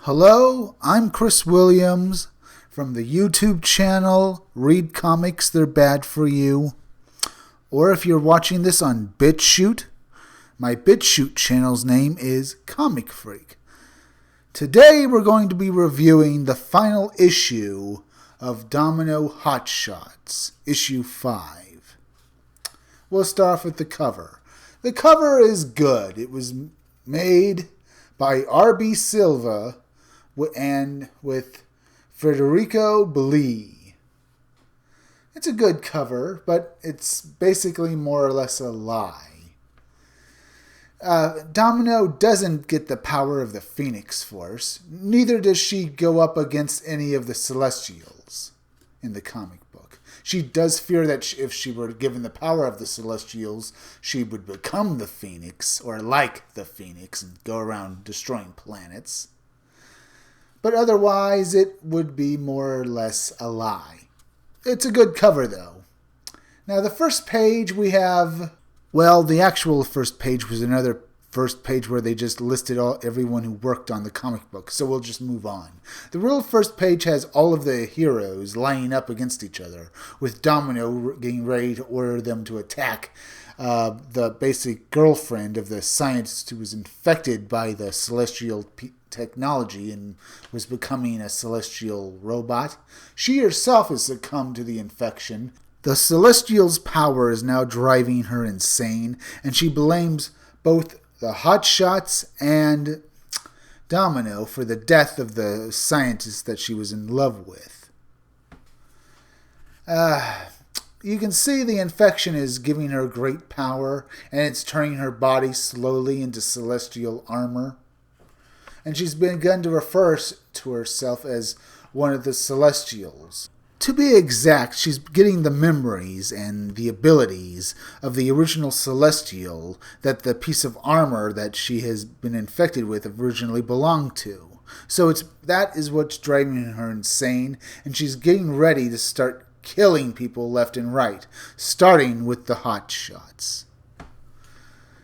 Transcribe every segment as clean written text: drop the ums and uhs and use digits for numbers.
Hello, I'm Chris Williams from the YouTube channel Read Comics They're Bad For You. Or if you're watching this on BitChute, my BitChute channel's name is Comic Freak. Today we're going to be reviewing the final issue of Domino HOTSHOTS, issue 5. We'll start off with the cover. The cover is good. It was made by R.B. Silva and with Federico Belli. It's a good cover, but it's basically more or less a lie. Domino doesn't get the power of the Phoenix Force. Neither does she go up against any of the Celestials in the comic book. She does fear that if she were given the power of the Celestials, she would become the Phoenix, or like the Phoenix, and go around destroying planets. But otherwise, it would be more or less a lie. It's a good cover, though. Now, the first page we have... Well, the actual first page was another first page where they just listed everyone who worked on the comic book, so we'll just move on. The real first page has all of the heroes lining up against each other, with Domino getting ready to order them to attack the basic girlfriend of the scientist who was infected by the celestial technology and was becoming a celestial robot. She herself has succumbed to the infection. The Celestial's power is now driving her insane, and she blames both the HOTSHOTS and Domino for the death of the scientist that she was in love with. You can see the infection is giving her great power, and it's turning her body slowly into celestial armor. And she's begun to refer to herself as one of the Celestials. To be exact, she's getting the memories and the abilities of the original Celestial that the piece of armor that she has been infected with originally belonged to. So that is what's driving her insane, and she's getting ready to start killing people left and right, starting with the HOTSHOTS.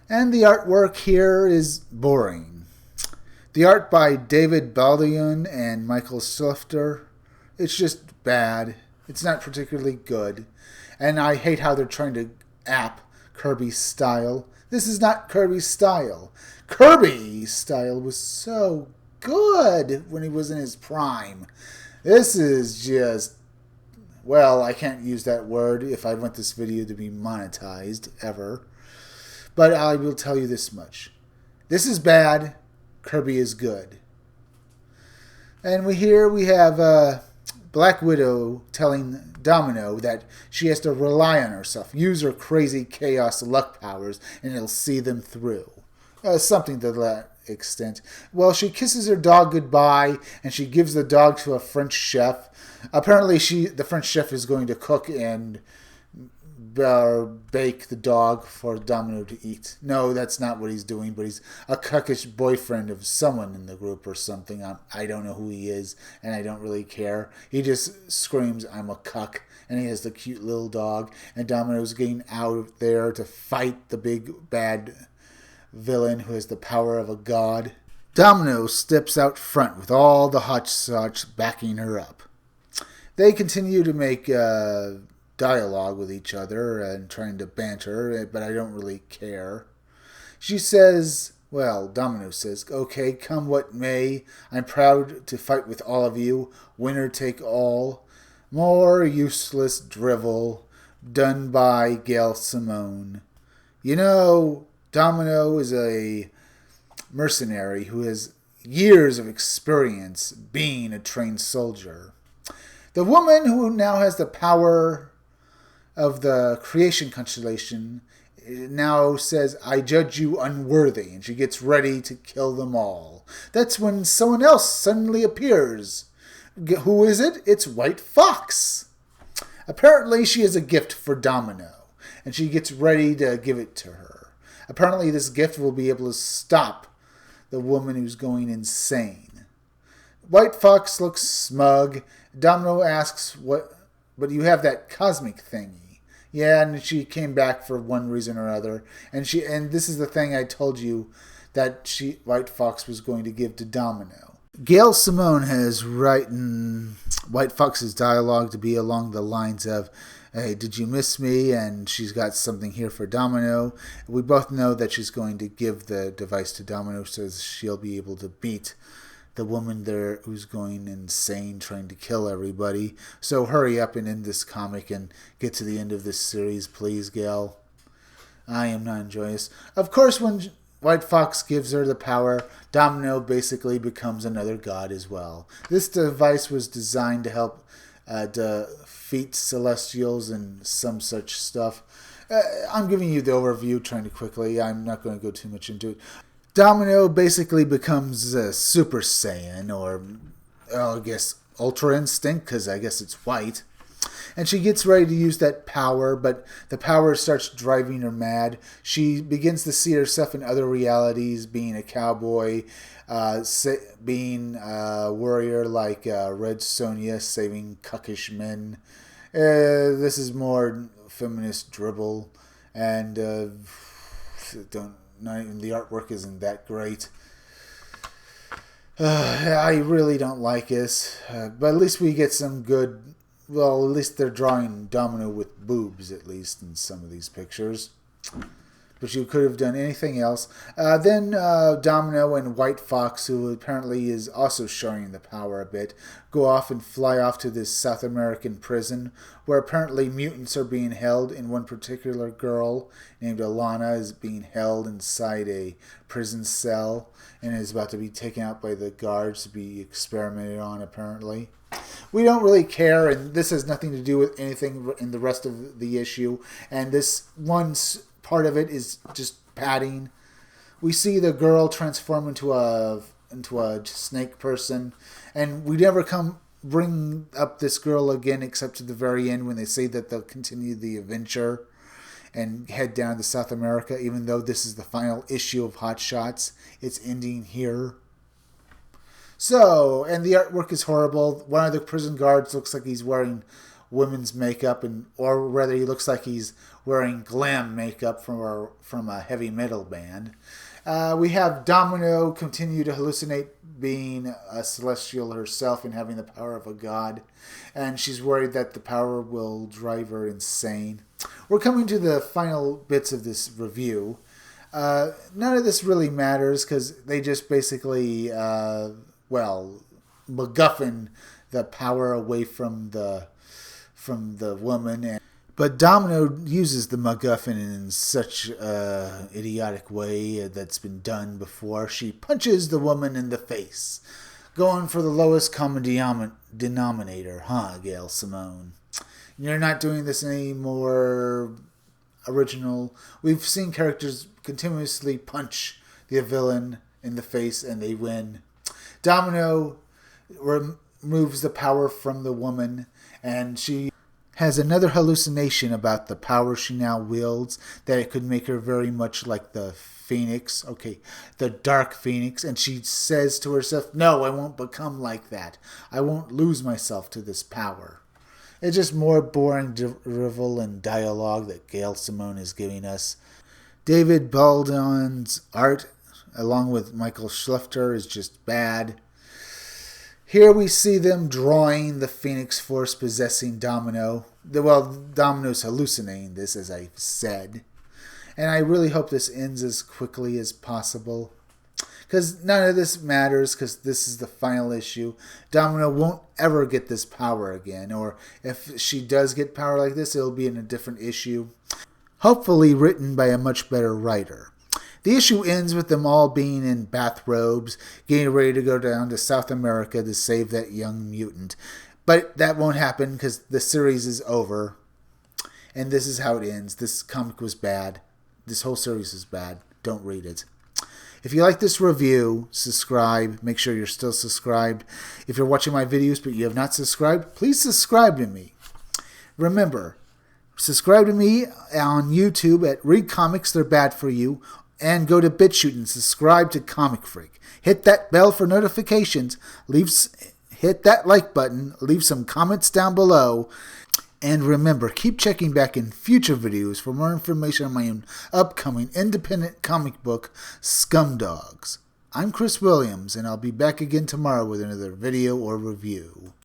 And the artwork here is boring. The art by David Baldion and Michael Slifter, it's just bad. It's not particularly good. And I hate how they're trying to app Kirby's style. This is not Kirby's style. Kirby's style was so good when he was in his prime. This is just... Well, I can't use that word if I want this video to be monetized, ever. But I will tell you this much. This is bad. Kirby is good. And we have Black Widow telling Domino that she has to rely on herself, use her crazy chaos luck powers, and it'll see them through. Something to that extent. Well, she kisses her dog goodbye, and she gives the dog to a French chef. Apparently, the French chef is going to cook and bake the dog for Domino to eat. No, that's not what he's doing, but he's a cuckish boyfriend of someone in the group or something. I don't know who he is, and I don't really care. He just screams, "I'm a cuck," and he has the cute little dog, and Domino's getting out there to fight the big bad villain who has the power of a god. Domino steps out front with all the HOTSHOTS backing her up. They continue to make dialogue with each other and trying to banter, but I don't really care. She says, well, Domino says, "Okay, come what may, I'm proud to fight with all of you, winner take all. More useless drivel, done by Gail Simone." You know, Domino is a mercenary who has years of experience being a trained soldier. The woman who now has the power of the creation constellation now says, "I judge you unworthy," and she gets ready to kill them all. That's when someone else suddenly appears. Who is it? It's White Fox. Apparently she has a gift for Domino, and she gets ready to give it to her. Apparently this gift will be able to stop the woman who's going insane. White Fox looks smug. Domino asks, but you have that cosmic thingy. Yeah, and she came back for one reason or other. And this is the thing I told you that White Fox was going to give to Domino. Gail Simone has written White Fox's dialogue to be along the lines of, "Hey, did you miss me?" And she's got something here for Domino. We both know that she's going to give the device to Domino so she'll be able to beat the woman there who's going insane trying to kill everybody. So hurry up and end this comic and get to the end of this series, please, Gail. I am not enjoying this. Of course, when White Fox gives her the power, Domino basically becomes another god as well. This device was designed to help defeat Celestials and some such stuff. I'm giving you the overview, trying to quickly. I'm not going to go too much into it. Domino basically becomes a Super Saiyan, or I guess Ultra Instinct, because I guess it's white. And she gets ready to use that power, but the power starts driving her mad. She begins to see herself in other realities, being a cowboy, being a warrior like Red Sonja, saving cuckish men. This is more feminist dribble, and not even the artwork isn't that great. I really don't like this, but at least we get some good. Well, at least they're drawing Domino with boobs, at least, in some of these pictures. But you could have done anything else. Then Domino and White Fox, who apparently is also showing the power a bit, go off and fly off to this South American prison, where apparently mutants are being held, and one particular girl named Alana is being held inside a prison cell and is about to be taken out by the guards to be experimented on, apparently. We don't really care, and this has nothing to do with anything in the rest of the issue. And this one part of it is just padding. We see the girl transform into a snake person, and we never bring up this girl again except at the very end when they say that they'll continue the adventure and head down to South America. Even though this is the final issue of HOTSHOTS, it's ending here. So, and the artwork is horrible. One of the prison guards looks like he's wearing women's makeup, or rather he looks like he's wearing glam makeup from a heavy metal band. We have Domino continue to hallucinate being a Celestial herself and having the power of a god, and she's worried that the power will drive her insane. We're coming to the final bits of this review. None of this really matters because they just basically... MacGuffin the power away from the woman, but Domino uses the MacGuffin in such an idiotic way that's been done before. She punches the woman in the face, going for the lowest common denominator, huh, Gail Simone? You're not doing this any more original. We've seen characters continuously punch the villain in the face and they win. Domino removes the power from the woman, and she has another hallucination about the power she now wields, that it could make her very much like the Phoenix, the Dark Phoenix, and she says to herself, "No, I won't become like that. I won't lose myself to this power." It's just more boring drivel and dialogue that Gail Simone is giving us. David Baldwin's art, along with Michael Schlechter, is just bad. Here we see them drawing the Phoenix Force possessing Domino. Domino's hallucinating this, as I said. And I really hope this ends as quickly as possible. Because none of this matters, because this is the final issue. Domino won't ever get this power again. Or if she does get power like this, it'll be in a different issue. Hopefully written by a much better writer. The issue ends with them all being in bathrobes, getting ready to go down to South America to save that young mutant. But that won't happen because the series is over. And this is how it ends. This comic was bad. This whole series is bad. Don't read it. If you like this review, subscribe. Make sure you're still subscribed. If you're watching my videos but you have not subscribed, please subscribe to me. Remember, subscribe to me on YouTube at Read Comics They're Bad For You. And go to BitChute and subscribe to Comic Freak. Hit that bell for notifications. Hit that like button. Leave some comments down below. And remember, keep checking back in future videos for more information on my own upcoming independent comic book, Scumdogs. I'm Chris Williams, and I'll be back again tomorrow with another video or review.